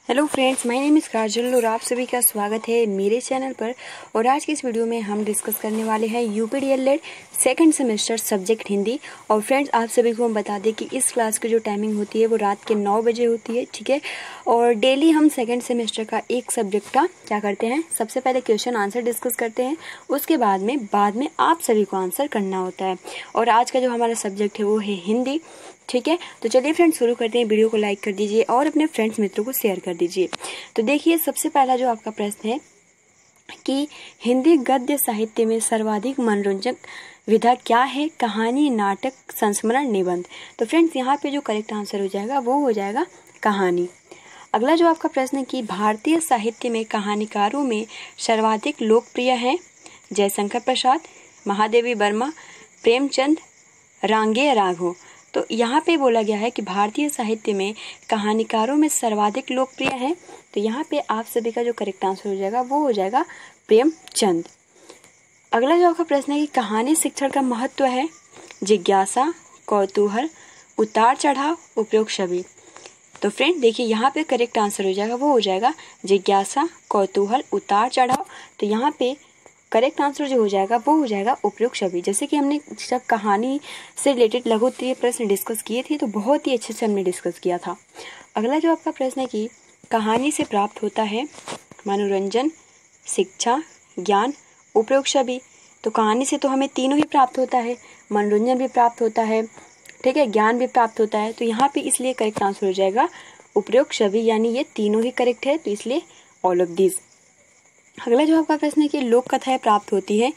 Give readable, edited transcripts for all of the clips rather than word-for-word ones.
Hello friends, my name is Kajal और आप सभी का स्वागत है मेरे चैनल पर। और आज की इस वीडियो में हम डिस्कस करने वाले हैं यूपीडीएलएड सेकंड सेमेस्टर सब्जेक्ट हिंदी। और फ्रेंड्स, आप सभी को हम बता दें कि इस क्लास की जो टाइमिंग होती है वो रात के 9 बजे होती है, ठीक है। और डेली हम सेकंड सेमेस्टर का एक सब्जेक्ट का क्या करते हैं, सबसे पहले क्वेश्चन आंसर डिस्कस करते हैं, उसके बाद में आप सभी को आंसर करना होता है। और आज का जो हमारा सब्जेक्ट है वो है हिंदी, ठीक है। तो चलिए फ्रेंड्स शुरू करते हैं। वीडियो को लाइक कर दीजिए और अपने फ्रेंड्स मित्रों को शेयर कर दीजिए। तो देखिए, सबसे पहला जो आपका प्रश्न है कि हिंदी गद्य साहित्य में सर्वाधिक मनोरंजक विधा क्या है? कहानी, नाटक, संस्मरण, निबंध। तो फ्रेंड्स, यहाँ पे जो करेक्ट आंसर हो जाएगा वो हो जाएगा कहानी। अगला जो आपका प्रश्न है कि भारतीय साहित्य में कहानीकारों में सर्वाधिक लोकप्रिय हैं जयशंकर प्रसाद, महादेवी वर्मा, प्रेमचंद, रांगेय राघव। तो यहाँ पे बोला गया है कि भारतीय साहित्य में कहानीकारों में सर्वाधिक लोकप्रिय हैं। तो यहाँ पे आप सभी का जो करेक्ट आंसर हो जाएगा वो हो जाएगा प्रेमचंद। अगला जो आपका प्रश्न है कि कहानी शिक्षण का महत्व है जिज्ञासा, कौतूहल, उतार चढ़ाव, उपयोग छवि। तो फ्रेंड देखिए, यहाँ पे करेक्ट आंसर हो जाएगा वो हो जाएगा जिज्ञासा, कौतूहल, उतार चढ़ाव। तो यहाँ पे करेक्ट आंसर जो हो जाएगा वो हो जाएगा उपयोग छवि। जैसे कि हमने जब कहानी से रिलेटेड लघु उत्तरीय प्रश्न डिस्कस किए थे तो बहुत ही अच्छे से हमने डिस्कस किया था। अगला जो आपका प्रश्न है कि कहानी से प्राप्त होता है मनोरंजन, शिक्षा, ज्ञान, उपयोग छवि। तो कहानी से तो हमें तीनों ही प्राप्त होता है, मनोरंजन भी प्राप्त होता है, ठीक है, ज्ञान भी प्राप्त होता है। तो यहाँ पे इसलिए करेक्ट आंसर हो जाएगा उपयोग छवि, यानी ये तीनों ही करेक्ट है, तो इसलिए ऑल ऑफ दिस। अगला जो आपका प्रश्न है कि लोक कथाएं प्राप्त होती है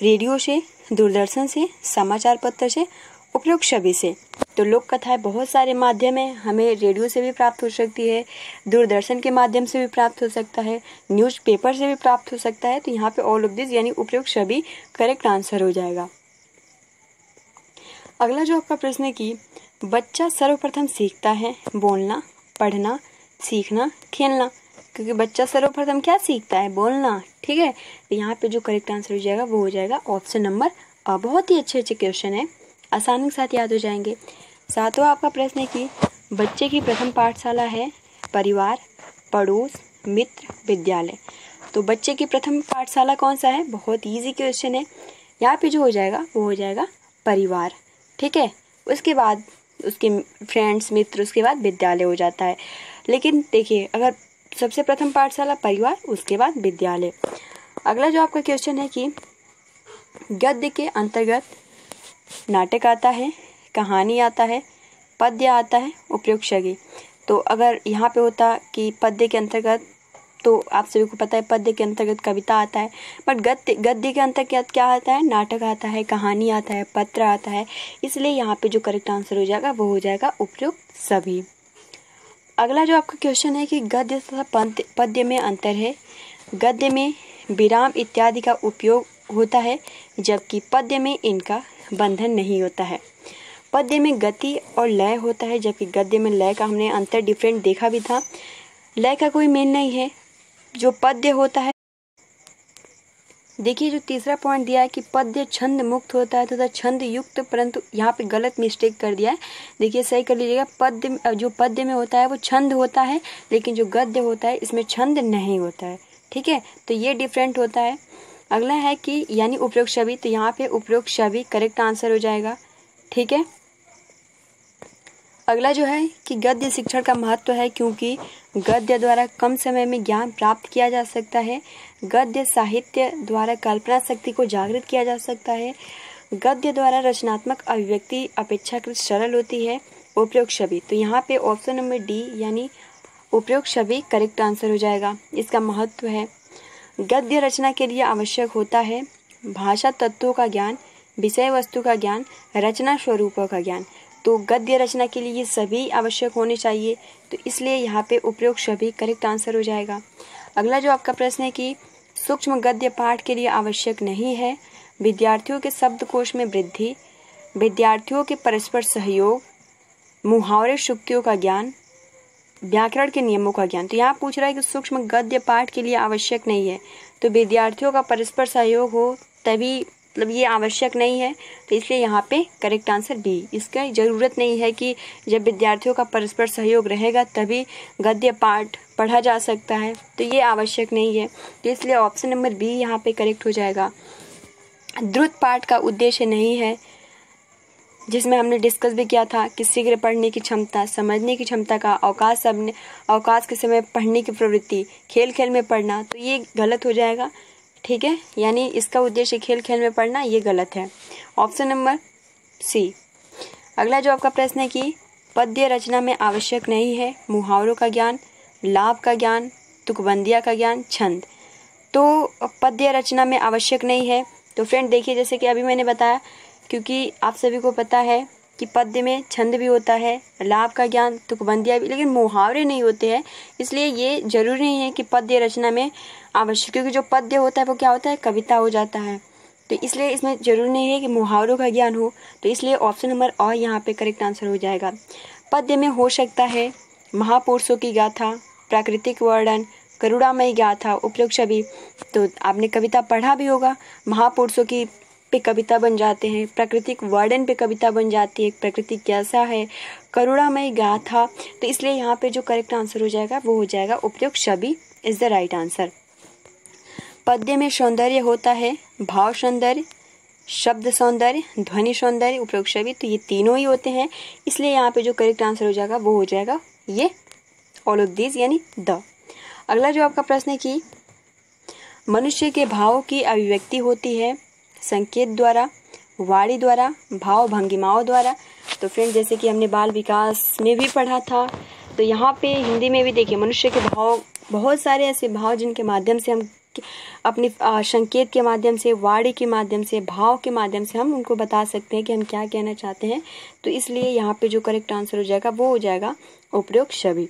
रेडियो से, दूरदर्शन से, समाचार पत्र से, उपयोग छवि से। तो लोक कथाएं बहुत सारे माध्यम है, हमें रेडियो से भी प्राप्त हो सकती है, दूरदर्शन के माध्यम से भी प्राप्त हो सकता है, न्यूज़पेपर से भी प्राप्त हो सकता है। तो यहाँ पे ऑल ऑफ दिस यानी उपयोग छवि करेक्ट आंसर हो जाएगा। अगला जो आपका प्रश्न है कि बच्चा सर्वप्रथम सीखता है बोलना, पढ़ना, सीखना, खेलना। क्योंकि बच्चा सर्वप्रथम क्या सीखता है? बोलना, ठीक है। तो यहाँ पे जो करेक्ट आंसर हो जाएगा वो हो जाएगा ऑप्शन नंबर अ। बहुत ही अच्छे क्वेश्चन है, आसानी के साथ याद हो जाएंगे। सातवां आपका प्रश्न है कि बच्चे की प्रथम पाठशाला है परिवार, पड़ोस, मित्र, विद्यालय। तो बच्चे की प्रथम पाठशाला कौन सा है? बहुत ईजी क्वेश्चन है। यहाँ पे जो हो जाएगा वो हो जाएगा परिवार, ठीक है। उसके बाद उसके फ्रेंड्स, मित्र, उसके बाद विद्यालय हो जाता है। लेकिन देखिए, अगर सबसे प्रथम पाठशाला परिवार, उसके बाद विद्यालय। अगला जो आपका क्वेश्चन है कि गद्य के अंतर्गत नाटक आता है, कहानी आता है, पद्य आता है, उपयोग छवि। तो अगर यहाँ पे होता कि पद्य के अंतर्गत, तो आप सभी को पता है पद्य के अंतर्गत कविता आता है, बट गद्य के अंतर्गत क्या आता है? नाटक आता है, कहानी आता है, पत्र आता है। इसलिए यहाँ पे जो करेक्ट आंसर हो जाएगा वो हो जाएगा उपयोग सभी। अगला जो आपका क्वेश्चन है कि गद्य तथा पद्य में अंतर है। गद्य में विराम इत्यादि का उपयोग होता है, जबकि पद्य में इनका बंधन नहीं होता है। पद्य में गति और लय होता है, जबकि गद्य में लय का हमने अंतर डिफरेंट देखा भी था। लय का कोई मेन नहीं है। जो पद्य होता है, देखिए जो तीसरा पॉइंट दिया है कि पद्य छंद मुक्त होता है तथा छंद युक्त, परंतु यहाँ पे गलत मिस्टेक कर दिया है। देखिए सही कर लीजिएगा। पद्य जो पद्य में होता है वो छंद होता है, लेकिन जो गद्य होता है इसमें छंद नहीं होता है, ठीक है। तो ये डिफरेंट होता है। अगला है कि यानी उपयोग छवि। तो यहाँ पे उपयोग छवि करेक्ट आंसर हो जाएगा, ठीक है। अगला जो है कि गद्य शिक्षण का महत्व है क्योंकि गद्य द्वारा कम समय में ज्ञान प्राप्त किया जा सकता है। गद्य साहित्य द्वारा कल्पना शक्ति को जागृत किया जा सकता है। गद्य द्वारा रचनात्मक अभिव्यक्ति अपेक्षाकृत सरल होती है। उपयोग छवि। तो यहाँ पे ऑप्शन नंबर डी यानी उपयोग छवि करेक्ट आंसर हो जाएगा। इसका महत्व है गद्य रचना के लिए आवश्यक होता है भाषा तत्वों का ज्ञान, विषय वस्तु का ज्ञान, रचना स्वरूपों का ज्ञान। तो गद्य रचना के लिए ये सभी आवश्यक होने चाहिए, तो इसलिए यहाँ पे उपयोग छवि करेक्ट आंसर हो जाएगा। अगला जो आपका प्रश्न है कि सूक्ष्म गद्य पाठ के लिए आवश्यक नहीं है। विद्यार्थियों के शब्दकोश में वृद्धि, विद्यार्थियों के परस्पर सहयोग, मुहावरे शुक्तियों का ज्ञान, व्याकरण के नियमों का ज्ञान। तो यहाँ पूछ रहा है कि सूक्ष्म गद्य पाठ के लिए आवश्यक नहीं है, तो विद्यार्थियों का परस्पर सहयोग हो तभी मतलब ये आवश्यक नहीं है, तो इसलिए यहाँ पे करेक्ट आंसर बी। इसका ज़रूरत नहीं है कि जब विद्यार्थियों का परस्पर सहयोग रहेगा तभी गद्य पाठ पढ़ा जा सकता है, तो ये आवश्यक नहीं है, तो इसलिए ऑप्शन नंबर बी यहाँ पे करेक्ट हो जाएगा। द्रुत पाठ का उद्देश्य नहीं है, जिसमें हमने डिस्कस भी किया था कि शीघ्र पढ़ने की क्षमता, समझने की क्षमता का अवकाश के समय पढ़ने की प्रवृत्ति, खेल खेल में पढ़ना, तो ये गलत हो जाएगा। ठीक है, यानी इसका उद्देश्य खेल खेल में पढ़ना, ये गलत है। Option number C. अगला जो आपका प्रश्न है कि पद्य रचना में आवश्यक नहीं है मुहावरों का ज्ञान, लाभ का ज्ञान, तुकबंदिया का ज्ञान, छंद। तो पद्य रचना में आवश्यक नहीं है, तो फ्रेंड देखिए जैसे कि अभी मैंने बताया, क्योंकि आप सभी को पता है कि पद्य में छंद भी होता है, लाभ का ज्ञान, तुकबंदिया भी, लेकिन मुहावरे नहीं होते हैं, इसलिए ये जरूरी नहीं है कि पद्य रचना में आवश्यक, क्योंकि जो पद्य होता है वो क्या होता है, कविता हो जाता है, तो इसलिए इसमें जरूरी नहीं है कि मुहावरों का ज्ञान हो, तो इसलिए ऑप्शन नंबर और यहाँ पे करेक्ट आंसर हो जाएगा। पद्य में हो सकता है महापुरुषों की गाथा, प्राकृतिक वर्णन, करुणामयी गाथा, उपयुक्त छवि। तो आपने कविता पढ़ा भी होगा, महापुरुषों की पे कविता बन जाते हैं, प्राकृतिक वर्णन पे कविता बन जाती है, प्रकृति कैसा है, करुणामयी गाथा, तो इसलिए यहाँ पे जो करेक्ट आंसर हो जाएगा वो हो जाएगा उपयुक्त छवि इज द राइट आंसर। पद्य में सौंदर्य होता है भाव सौंदर्य, शब्द सौंदर्य, ध्वनि सौंदर्य, उपयुक्त छवि, तो ये तीनों ही होते हैं, इसलिए यहाँ पे जो करेक्ट आंसर हो जाएगा वो हो जाएगा ये ऑल ऑफ दिस यानी द। अगला जो आपका प्रश्न है कि मनुष्य के भावों की अभिव्यक्ति होती है संकेत द्वारा, वाणी द्वारा, भाव भंगिमाओं द्वारा। तो फ्रेंड जैसे कि हमने बाल विकास में भी पढ़ा था, तो यहाँ पे हिंदी में भी देखिए मनुष्य के भाव, बहुत सारे ऐसे भाव जिनके माध्यम से हम अपनी संकेत के माध्यम से, वाणी के माध्यम से, भाव के माध्यम से हम उनको बता सकते हैं कि हम क्या कहना चाहते हैं, तो इसलिए यहाँ पे जो करेक्ट आंसर हो जाएगा वो हो जाएगा उपयुक्त छवि।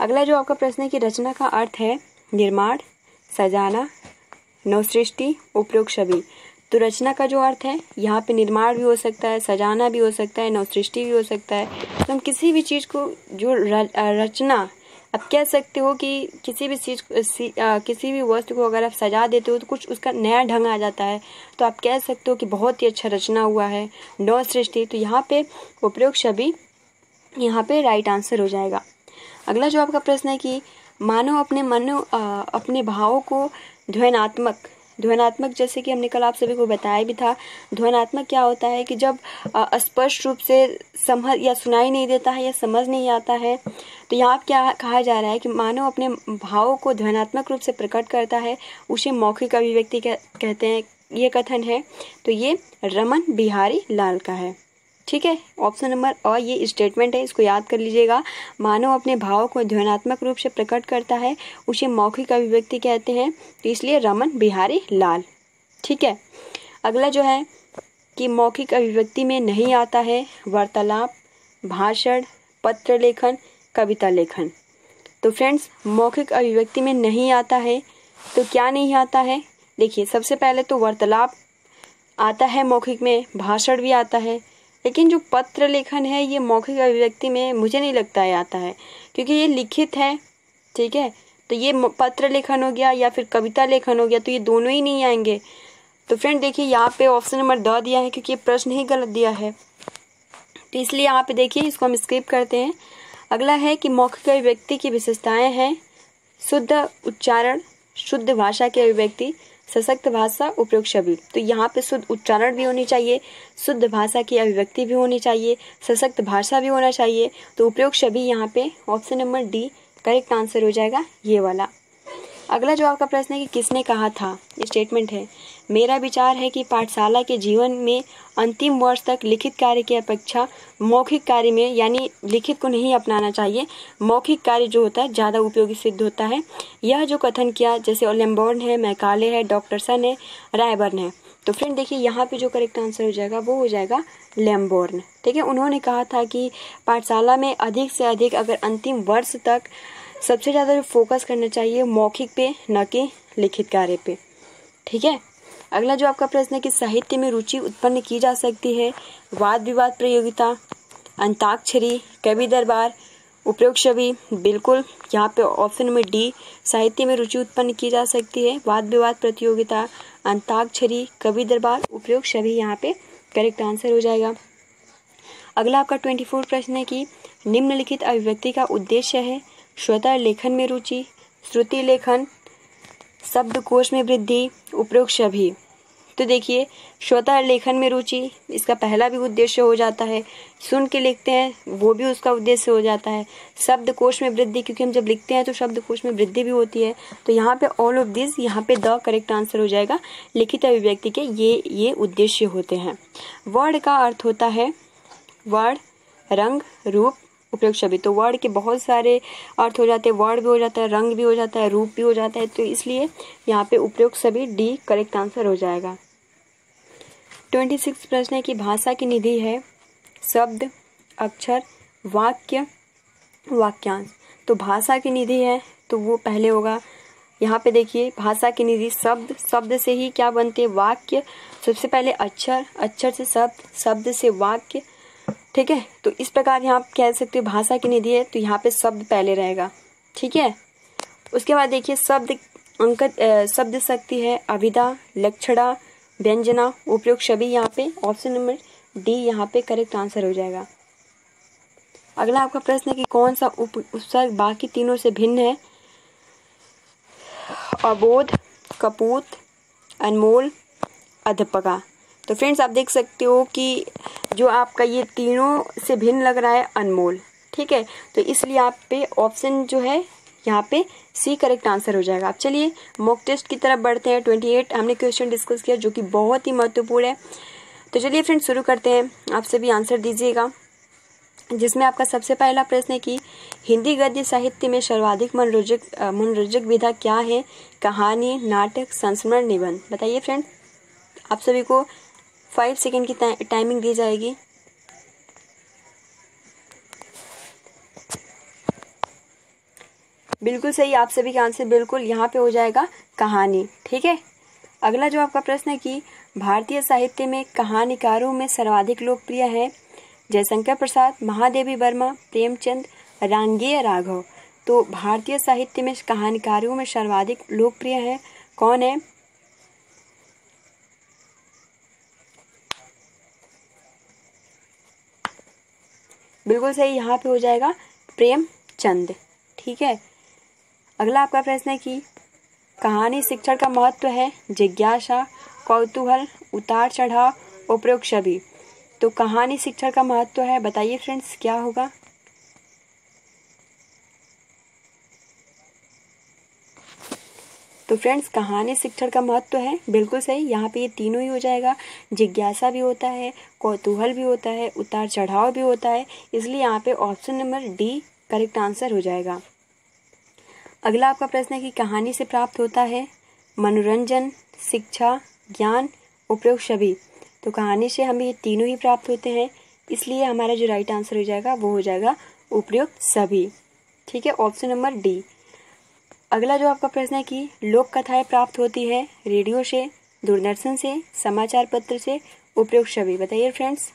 अगला जो आपका प्रश्न है कि रचना का अर्थ है निर्माण, सजाना, नवसृष्टि, उपयुक्त छवि। तो रचना का जो अर्थ है यहाँ पे निर्माण भी हो सकता है, सजाना भी हो सकता है, नवसृष्टि भी हो सकता है। तो हम किसी भी चीज़ को जो रचना, अब कह सकते हो कि किसी भी चीज़ किसी भी वस्तु को अगर आप सजा देते हो तो कुछ उसका नया ढंग आ जाता है, तो आप कह सकते हो कि बहुत ही अच्छा रचना हुआ है। नवसृष्टि, तो यहाँ पे उपयुक्त छवि यहाँ पे राइट आंसर हो जाएगा। अगला जो आपका प्रश्न है कि मानव अपने भावों को ध्वनात्मक, जैसे कि हमने कल आप सभी को बताया भी था, ध्वनात्मक क्या होता है कि जब स्पष्ट रूप से समझ या सुनाई नहीं देता है या समझ नहीं आता है, तो यहाँ क्या कहा जा रहा है कि मानव अपने भावों को ध्वनात्मक रूप से प्रकट करता है, उसे मौखिक अभिव्यक्ति कहते हैं, ये कथन है। तो ये रमन बिहारी लाल का है। ठीक है, ऑप्शन नंबर और ये स्टेटमेंट है, इसको याद कर लीजिएगा। मानव अपने भावों को ध्वनात्मक रूप से प्रकट करता है, उसे मौखिक अभिव्यक्ति कहते हैं, तो इसलिए रमन बिहारी लाल। ठीक है, अगला जो है कि मौखिक अभिव्यक्ति में नहीं आता है वार्तालाप, भाषण, पत्र लेखन, कविता लेखन। तो फ्रेंड्स मौखिक अभिव्यक्ति में नहीं आता है, तो क्या नहीं आता है, देखिए सबसे पहले तो वार्तालाप आता है मौखिक में, भाषण भी आता है, लेकिन जो पत्र लेखन है ये मौखिक अभिव्यक्ति में मुझे नहीं लगता है आता है, क्योंकि ये लिखित है। ठीक है, तो ये पत्र लेखन हो गया या फिर कविता लेखन हो गया, तो ये दोनों ही नहीं आएंगे। तो फ्रेंड देखिए यहाँ पे ऑप्शन नंबर द दिया है, क्योंकि ये प्रश्न ही गलत दिया है, तो इसलिए यहाँ पे देखिए इसको हम स्किप करते हैं। अगला है कि मौखिक अभिव्यक्ति की विशेषताएं हैं शुद्ध उच्चारण, शुद्ध भाषा की अभिव्यक्ति, सशक्त भाषा, उपयुक्त छवि। तो यहाँ पे शुद्ध उच्चारण भी होनी चाहिए, शुद्ध भाषा की अभिव्यक्ति भी होनी चाहिए, सशक्त भाषा भी होना चाहिए, तो उपयुक्त छवि यहाँ पे option number D correct answer हो जाएगा ये वाला। अगला जो आपका प्रश्न है कि किसने कहा था, ये स्टेटमेंट है, मेरा विचार है कि पाठशाला के जीवन में अंतिम वर्ष तक लिखित कार्य की अपेक्षा मौखिक कार्य में, यानी लिखित को नहीं अपनाना चाहिए, मौखिक कार्य जो होता है ज़्यादा उपयोगी सिद्ध होता है। यह जो कथन किया जैसे लेम्बोर्न है, मैकाले है, डॉक्टरसन है, रायबर्न है। तो फ्रेंड देखिए यहाँ पे जो करेक्ट आंसर हो जाएगा वो हो जाएगा लेम्बोर्न। ठीक है, उन्होंने कहा था कि पाठशाला में अधिक से अधिक अगर अंतिम वर्ष तक सबसे ज़्यादा फोकस करना चाहिए मौखिक पे, न कि लिखित कार्य पे। ठीक है, अगला जो आपका प्रश्न है कि साहित्य में रुचि उत्पन्न की जा सकती है वाद विवाद प्रतियोगिता, अंताक्षरी, कवि दरबार, उपयुक्त छवि बिल्कुल, यहाँ पे ऑप्शन नंबर डी, साहित्य में रुचि उत्पन्न की जा सकती है। वाद विवाद प्रतियोगिता, अंताक्षरी, कवि दरबार, उपयुक्त छवि यहाँ पे करेक्ट आंसर हो जाएगा। अगला आपका 24 प्रश्न है कि निम्नलिखित अभिव्यक्ति का उद्देश्य है। स्वतः लेखन में रुचि, श्रुति लेखन, शब्दकोश में वृद्धि, उपयुक्त छवि। तो देखिए, स्वतः लेखन में रुचि, इसका पहला भी उद्देश्य हो जाता है। सुन के लिखते हैं, वो भी उसका उद्देश्य हो जाता है। शब्दकोश में वृद्धि, क्योंकि हम जब लिखते हैं तो शब्दकोश में वृद्धि भी होती है। तो यहाँ पे ऑल ऑफ दिस, यहाँ पे द करेक्ट आंसर हो जाएगा। लिखित अभिव्यक्ति के ये उद्देश्य होते हैं। वर्ड का अर्थ होता है वर्ण, रंग, रूप, उपयुक्त छवि। तो वर्ड के बहुत सारे अर्थ हो जाते हैं, वर्ड भी हो जाता है, रंग भी हो जाता है, रूप भी हो जाता है। तो इसलिए यहाँ पे उपयुक्त छवि डी करेक्ट आंसर हो जाएगा। 26 प्रश्न है कि भाषा की निधि है शब्द, अक्षर, वाक्य, वाक्यांश। तो भाषा की निधि है तो वो पहले होगा। यहाँ पे देखिए, भाषा की निधि शब्द, शब्द से ही क्या बनते हैं वाक्य। सबसे पहले अक्षर, अक्षर से शब्द, शब्द से वाक्य, ठीक है। तो इस प्रकार यहाँ कह सकते हो भाषा की निधि है, तो यहाँ पे शब्द पहले रहेगा, ठीक है। उसके बाद देखिए शब्द शब्द शक्ति है अभिधा, लक्षणा, व्यंजना, उपयुक्त छवि। यहाँ पे ऑप्शन नंबर डी यहाँ पे करेक्ट आंसर हो जाएगा। अगला आपका प्रश्न है कि कौन सा उपसर्ग बाकी तीनों से भिन्न है। अबोध, कपूत, अनमोल, अध्यापका। तो फ्रेंड्स आप देख सकते हो कि जो आपका ये तीनों से भिन्न लग रहा है अनमोल, ठीक है। तो इसलिए आप पे ऑप्शन जो है यहाँ पे सी करेक्ट आंसर हो जाएगा। आप चलिए मॉक टेस्ट की तरफ बढ़ते हैं। 28 हमने क्वेश्चन डिस्कस किया जो कि बहुत ही महत्वपूर्ण है। तो चलिए फ्रेंड्स शुरू करते हैं। आप सभी आंसर दीजिएगा, जिसमें आपका सबसे पहला प्रश्न है कि हिंदी गद्य साहित्य में सर्वाधिक मनोरंजक विधा क्या है। कहानी, नाटक, संस्मरण, निबंध। बताइए फ्रेंड्स। आप सभी को 5 सेकेंड की टाइमिंग दी जाएगी। बिल्कुल सही, आप सभी का आंसर बिल्कुल यहाँ पे हो जाएगा कहानी, ठीक है। अगला जो आपका प्रश्न है कि भारतीय साहित्य में कहानीकारों में सर्वाधिक लोकप्रिय है जयशंकर प्रसाद, महादेवी वर्मा, प्रेमचंद, रांगेय राघव। तो भारतीय साहित्य में कहानीकारों में सर्वाधिक लोकप्रिय है कौन है। बिल्कुल सही, यहाँ पे हो जाएगा प्रेमचंद, ठीक है। अगला आपका प्रश्न है कि कहानी शिक्षण का महत्व है जिज्ञासा, कौतूहल, उतार चढ़ाव, उपयुक्त छवि। तो कहानी शिक्षण का महत्व है, बताइए फ्रेंड्स क्या होगा। तो फ्रेंड्स कहानी शिक्षण का महत्व है, बिल्कुल सही, यहाँ पे ये तीनों ही हो जाएगा। जिज्ञासा भी होता है, कौतूहल भी होता है, उतार चढ़ाव भी होता है, इसलिए यहाँ पे option number D correct answer हो जाएगा। अगला आपका प्रश्न है कि कहानी से प्राप्त होता है मनोरंजन, शिक्षा, ज्ञान, उपयुक्त छवि। तो कहानी से हमें ये तीनों ही प्राप्त होते हैं, इसलिए हमारा जो राइट आंसर हो जाएगा वो हो जाएगा उपयुक्त छवि, ठीक है, ऑप्शन नंबर डी। अगला जो आपका प्रश्न है कि लोक कथाएं प्राप्त होती है रेडियो से, दूरदर्शन से, समाचार पत्र से, उपयुक्त छवि। बताइए फ्रेंड्स।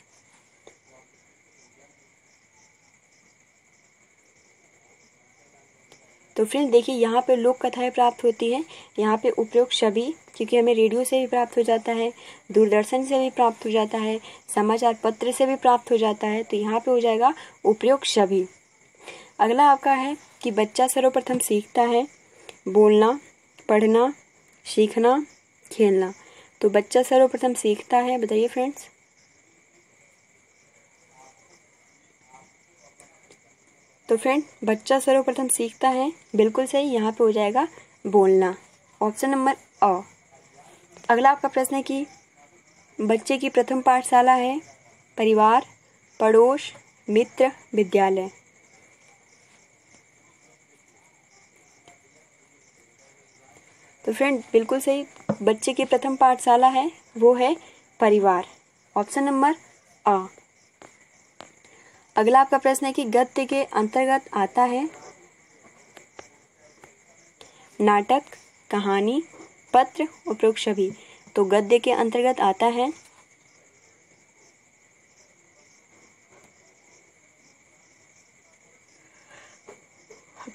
तो फ्रेंड्स देखिए, यहाँ पे लोक कथाएं प्राप्त होती हैं, यहाँ पे उपयुक्त छवि, क्योंकि हमें रेडियो से भी प्राप्त हो जाता है, दूरदर्शन से भी प्राप्त हो जाता है, समाचार पत्र से भी प्राप्त हो जाता है, तो यहाँ पे हो जाएगा उपयुक्त छवि। अगला आपका है कि बच्चा सर्वप्रथम सीखता है बोलना, पढ़ना, सीखना, खेलना। तो बच्चा सर्वप्रथम सीखता है, बताइए फ्रेंड्स। तो फ्रेंड बच्चा सर्वप्रथम सीखता है, बिल्कुल सही, यहाँ पे हो जाएगा बोलना, ऑप्शन नंबर अ। अगला आपका प्रश्न है कि बच्चे की प्रथम पाठशाला है परिवार, पड़ोस, मित्र, विद्यालय। तो फ्रेंड बिल्कुल सही, बच्चे की प्रथम पाठशाला है वो है परिवार, ऑप्शन नंबर अ। अगला आपका प्रश्न है कि गद्य के अंतर्गत आता है नाटक, कहानी, पत्र, उपयुक्त छवि। तो गद्य के अंतर्गत आता है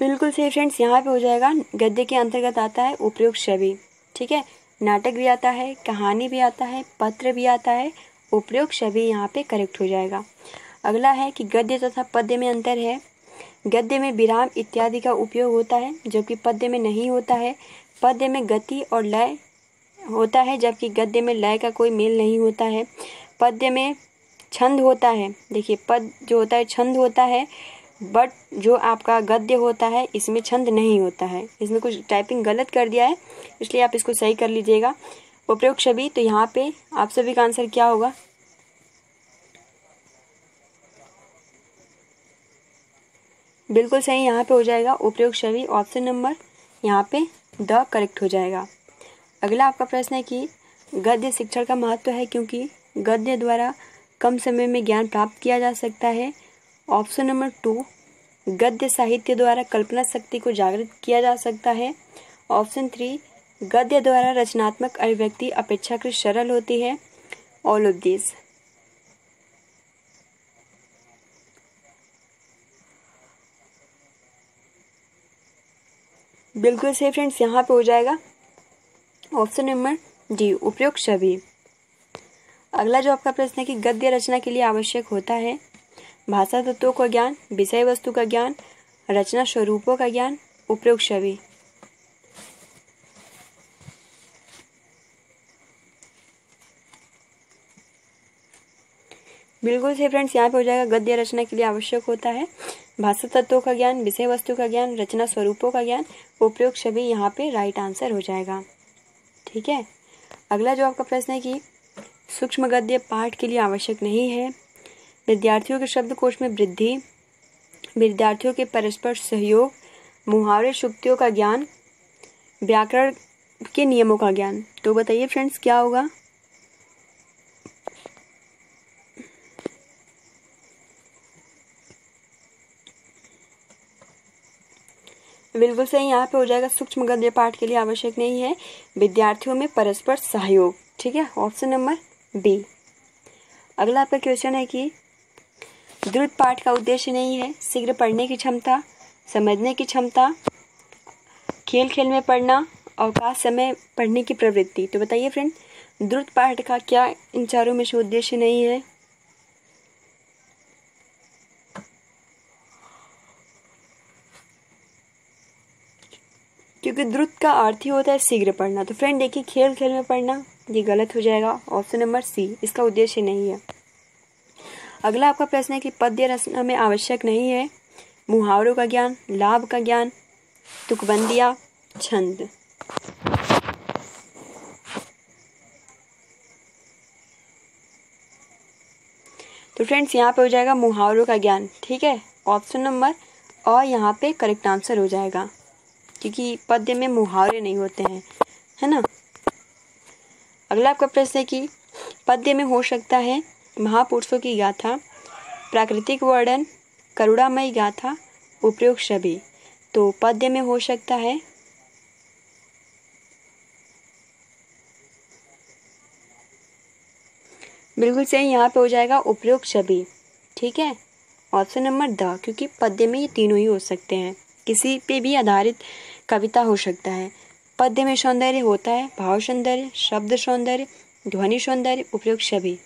बिल्कुल सही फ्रेंड्स, यहाँ पे हो जाएगा गद्य के अंतर्गत आता है उपयुक्त छवि। ठीक है, नाटक भी आता है, कहानी भी आता है, पत्र भी आता है, उपयुक्त छवि यहाँ पे करेक्ट हो जाएगा। अगला है कि गद्य तथा पद्य में अंतर है। गद्य में विराम इत्यादि का उपयोग होता है जबकि पद्य में नहीं होता है। पद्य में गति और लय होता है जबकि गद्य में लय का कोई मेल नहीं होता है। पद्य में छंद होता है, देखिए पद जो होता है छंद होता है, बट जो आपका गद्य होता है इसमें छंद नहीं होता है। इसमें कुछ टाइपिंग गलत कर दिया है, इसलिए आप इसको सही कर लीजिएगा। उपयुक्त छवि, तो यहाँ पे आप सभी का आंसर क्या होगा? बिल्कुल सही, यहाँ पे हो जाएगा उपयुक्त छवि, ऑप्शन नंबर यहाँ पे द करेक्ट हो जाएगा। अगला आपका प्रश्न है कि गद्य शिक्षण का महत्व है क्योंकि गद्य द्वारा कम समय में ज्ञान प्राप्त किया जा सकता है। ऑप्शन नंबर 2, गद्य साहित्य द्वारा कल्पना शक्ति को जागृत किया जा सकता है। ऑप्शन 3, गद्य द्वारा रचनात्मक अभिव्यक्ति अपेक्षाकृत सरल होती है। All of this. बिल्कुल सही फ्रेंड्स, यहाँ पे हो जाएगा ऑप्शन नंबर डी, उपयुक्त छवि। अगला जो आपका प्रश्न है कि गद्य रचना के लिए आवश्यक होता है भाषा तत्वों का ज्ञान, विषय वस्तु का ज्ञान, रचना स्वरूपों का ज्ञान, उपयुक्त छवि। बिल्कुल सही फ्रेंड्स, यहाँ पे हो जाएगा गद्य रचना के लिए आवश्यक होता है भाषा तत्वों का ज्ञान, विषय वस्तु का ज्ञान, रचना स्वरूपों का ज्ञान, उपयुक्त छवि यहाँ पे राइट आंसर हो जाएगा। ठीक है, अगला जो आपका प्रश्न है कि सूक्ष्म गद्य पाठ के लिए आवश्यक नहीं है। विद्यार्थियों के शब्दकोश में वृद्धि, विद्यार्थियों के परस्पर सहयोग, मुहावरे शुक्तियों का ज्ञान, व्याकरण के नियमों का ज्ञान। तो बताइए फ्रेंड्स क्या होगा? बिल्कुल सही, यहाँ पे हो जाएगा सूक्ष्म गद्य पाठ के लिए आवश्यक नहीं है विद्यार्थियों में परस्पर सहयोग। ठीक है, ऑप्शन नंबर बी। अगला आपका क्वेश्चन है कि द्रुत पाठ का उद्देश्य नहीं है शीघ्र पढ़ने की क्षमता, समझने की क्षमता, खेल खेल में पढ़ना, अवकाश समय पढ़ने की प्रवृत्ति। तो बताइए फ्रेंड, द्रुत पाठ का क्या इन चारों में से उद्देश्य नहीं है? क्योंकि द्रुत का अर्थ ही होता है शीघ्र पढ़ना। तो फ्रेंड देखिए, खेल खेल में पढ़ना ये गलत हो जाएगा, ऑप्शन नंबर सी, इसका उद्देश्य नहीं है। अगला आपका प्रश्न है कि पद्य रचना में आवश्यक नहीं है मुहावरों का ज्ञान, लाभ का ज्ञान, तुकबंदियाँ, छंद। तो फ्रेंड्स यहाँ पे हो जाएगा मुहावरों का ज्ञान। ठीक है, ऑप्शन नंबर और यहाँ पे करेक्ट आंसर हो जाएगा क्योंकि पद्य में मुहावरे नहीं होते हैं, है ना। अगला आपका प्रश्न है कि पद्य में हो सकता है महापुरुषों की गाथा, प्राकृतिक वर्णन, करुणामयी गाथा, उपयुक्त छवि। तो पद्य में हो सकता है बिल्कुल सही, यहाँ पे हो जाएगा उपयुक्त छवि। ठीक है, ऑप्शन नंबर द, क्योंकि पद्य में ये तीनों ही हो सकते हैं, किसी पे भी आधारित कविता हो सकता है। पद्य में सौंदर्य होता है भाव सौंदर्य, शब्द सौंदर्य, ध्वनि सौंदर्य, उपयुक्त छवि।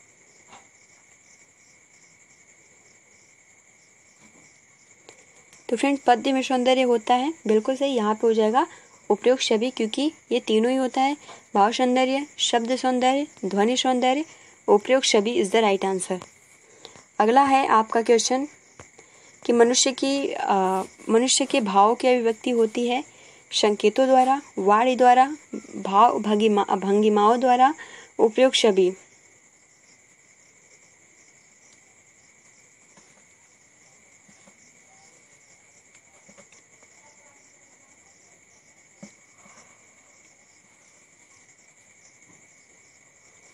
तो फ्रेंड्स पद्य में सौंदर्य होता है, बिल्कुल सही, यहाँ पे हो जाएगा उपयुक्त छवि क्योंकि ये तीनों ही होता है भाव सौंदर्य, शब्द सौंदर्य, ध्वनि सौंदर्य, उपयुक्त छवि इज द राइट आंसर। अगला है आपका क्वेश्चन कि मनुष्य के भाव की अभिव्यक्ति होती है संकेतों द्वारा, वाणी द्वारा, भाव भंगिमाओं द्वारा, उपयुक्त छवि।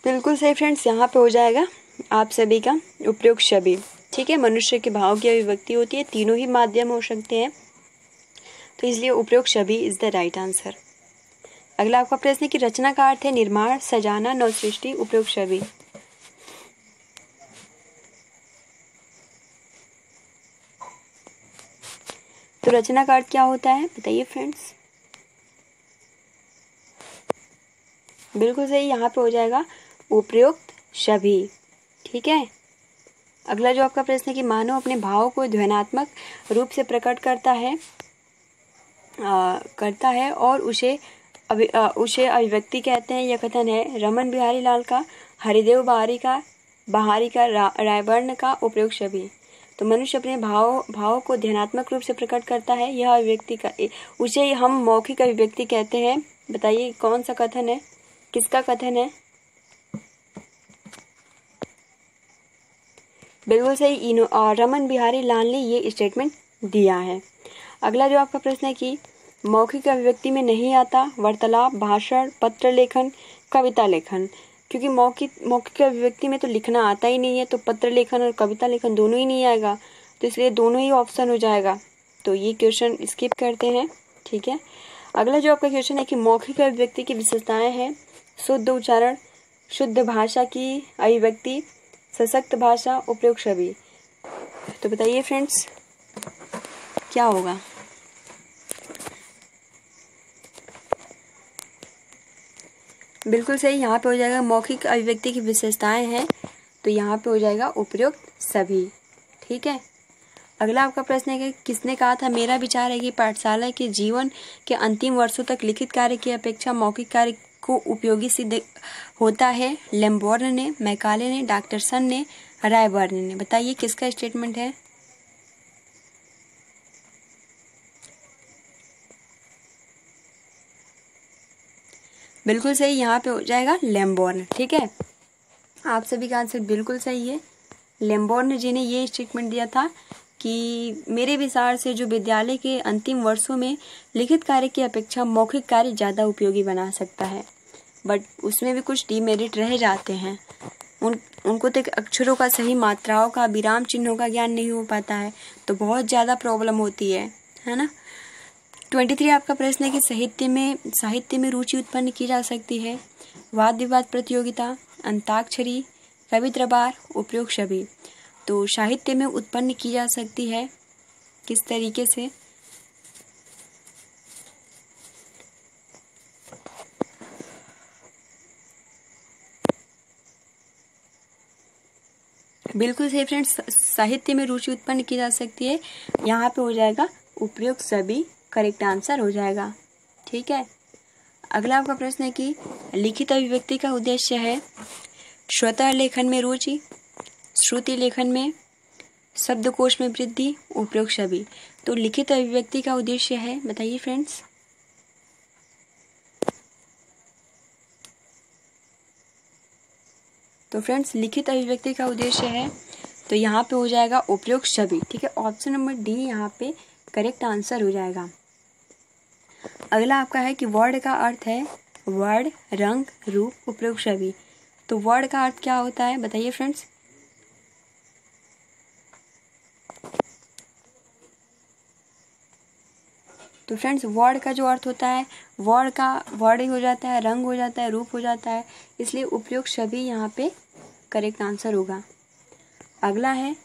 बिल्कुल सही फ्रेंड्स, यहाँ पे हो जाएगा आप सभी का उपयुक्त छवि। ठीक है, मनुष्य के भाव की अभिव्यक्ति होती है, तीनों ही माध्यम हो सकते हैं, तो इसलिए उपयुक्त छवि इज द राइट आंसर। अगला आपका प्रश्न है कि रचना का अर्थ है निर्माण, सजाना, नवसृष्टि, उपयुक्त छवि। तो रचना का अर्थ क्या होता है बताइए फ्रेंड्स। बिल्कुल सही, यहाँ पे हो जाएगा उपयुक्त सभी। ठीक है। अगला जो आपका प्रश्न है कि मानव अपने भावों को ध्वन्यात्मक रूप से प्रकट करता है और उसे अभिव्यक्ति कहते हैं। यह कथन है रमन बिहारी लाल का, हरिदेव बहारी का रायबर्न का उपयोग सभी। तो मनुष्य अपने भावों को ध्वन्यात्मक रूप से प्रकट करता है, यह अभिव्यक्ति का उसे हम मौखिक अभिव्यक्ति कहते हैं। बताइए कौन सा कथन है, किसका कथन है। बिल्कुल सही, रमन बिहारी लाल ने ये स्टेटमेंट दिया है। अगला जो आपका प्रश्न है कि मौखिक अभिव्यक्ति में नहीं आता वार्तालाप, भाषण, पत्र लेखन, कविता लेखन। क्योंकि मौखिक अभिव्यक्ति में तो लिखना आता ही नहीं है, तो पत्र लेखन और कविता लेखन दोनों ही नहीं आएगा, तो इसलिए दोनों ही ऑप्शन हो जाएगा। तो ये क्वेश्चन स्किप करते हैं। ठीक है। अगला जो आपका क्वेश्चन है कि मौखिक अभिव्यक्ति की विशेषताएं हैं शुद्ध उच्चारण, शुद्ध भाषा की अभिव्यक्ति, सशक्त भाषा, उपयोग सभी। तो बताइए फ्रेंड्स क्या होगा। बिल्कुल सही, यहाँ पे हो जाएगा मौखिक अभिव्यक्ति की विशेषताएं हैं, तो यहाँ पे हो जाएगा उपयुक्त सभी। ठीक है। अगला आपका प्रश्न है कि किसने कहा था मेरा विचार है कि पाठशाला के जीवन के अंतिम वर्षों तक लिखित कार्य की अपेक्षा मौखिक कार्य को उपयोगी सिद्ध होता है। लेम्बोर्न ने, मैकाले ने, डॉक्टरसन ने, रायबर्न ने। बताइए किसका स्टेटमेंट है। बिल्कुल सही, यहाँ पे हो जाएगा लेम्बोर्न। ठीक है। आप सभी का आंसर बिल्कुल सही है। लेम्बोर्न जी ने ये स्टेटमेंट दिया था कि मेरे विचार से जो विद्यालय के अंतिम वर्षों में लिखित कार्य की अपेक्षा मौखिक कार्य ज़्यादा उपयोगी बना सकता है, बट उसमें भी कुछ डीमेरिट रह जाते हैं। उनको तो अक्षरों का सही मात्राओं का, विराम चिन्हों का ज्ञान नहीं हो पाता है, तो बहुत ज़्यादा प्रॉब्लम होती है ना। 23 आपका प्रश्न है कि साहित्य में रुचि उत्पन्न की जा सकती है। वाद विवाद प्रतियोगिता, अंताक्षरी, कवित्र बार, उपयोग सभी। तो साहित्य में उत्पन्न की जा सकती है किस तरीके से। बिल्कुल सही फ्रेंड्स, साहित्य में रुचि उत्पन्न की जा सकती है, यहाँ पे हो जाएगा उपयोग सभी, करेक्ट आंसर हो जाएगा। ठीक है। अगला आपका प्रश्न है कि लिखित अभिव्यक्ति का उद्देश्य है स्वतः लेखन में रुचि, श्रुति लेखन में, शब्दकोश में वृद्धि, उपयोग सभी। तो लिखित अभिव्यक्ति का उद्देश्य है, बताइए फ्रेंड्स। तो फ्रेंड्स लिखित अभिव्यक्ति का उद्देश्य है, तो यहाँ पे हो जाएगा उपयोग सभी। ठीक है। ऑप्शन नंबर डी यहाँ पे करेक्ट आंसर हो जाएगा। अगला आपका है कि वर्ड का अर्थ है वर्ण, रंग, रूप, उपयोग सभी। तो वर्ड का अर्थ क्या होता है बताइए फ्रेंड्स। तो फ्रेंड्स वर्ड का जो अर्थ होता है, वर्ड ही हो जाता है, रंग हो जाता है, रूप हो जाता है, इसलिए उपयोग सभी यहाँ पे करेक्ट आंसर होगा। अगला है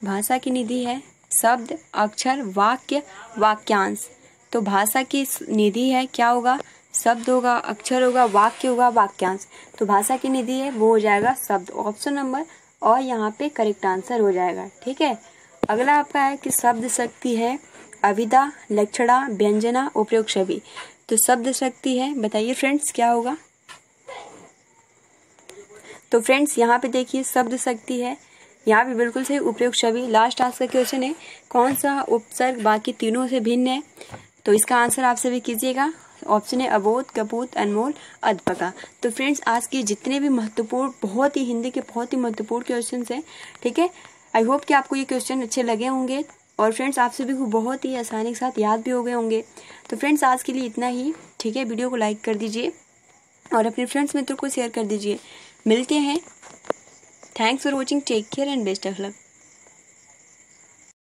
भाषा की निधि है शब्द, अक्षर, वाक्य, वाक्यांश। तो भाषा की निधि है, क्या होगा, शब्द होगा, अक्षर होगा, वाक्य होगा, वाक्यांश। तो भाषा की निधि है वो हो जाएगा शब्द, ऑप्शन नंबर, और यहाँ पे करेक्ट आंसर हो जाएगा। ठीक है। अगला आपका है कि शब्द शक्ति है अविदा, लक्षणा, व्यंजना, उपयोग सभी। तो शब्द शक्ति है, बताइए फ्रेंड्स क्या होगा। तो फ्रेंड्स यहाँ पे देखिए शब्द शक्ति है, यहाँ पे बिल्कुल सही, उपयोग सभी। लास्ट आज का क्वेश्चन है कौन सा उपसर्ग बाकी तीनों से भिन्न है। तो इसका आंसर आप सभी कीजिएगा। ऑप्शन है अबोध, कपूत, अनमोल, अध्यापका। तो फ्रेंड्स आज के जितने भी महत्वपूर्ण, बहुत ही हिंदी के बहुत ही महत्वपूर्ण क्वेश्चन हैं, ठीक है, आई होप कि आपको ये क्वेश्चन अच्छे लगे होंगे और फ्रेंड्स आप सभी को बहुत ही आसानी के साथ याद भी हो गए होंगे। तो फ्रेंड्स आज के लिए इतना ही। ठीक है। वीडियो को लाइक कर दीजिए और अपने फ्रेंड्स मित्रों को शेयर कर दीजिए। मिलते हैं। Thanks for watching, take care and best of luck.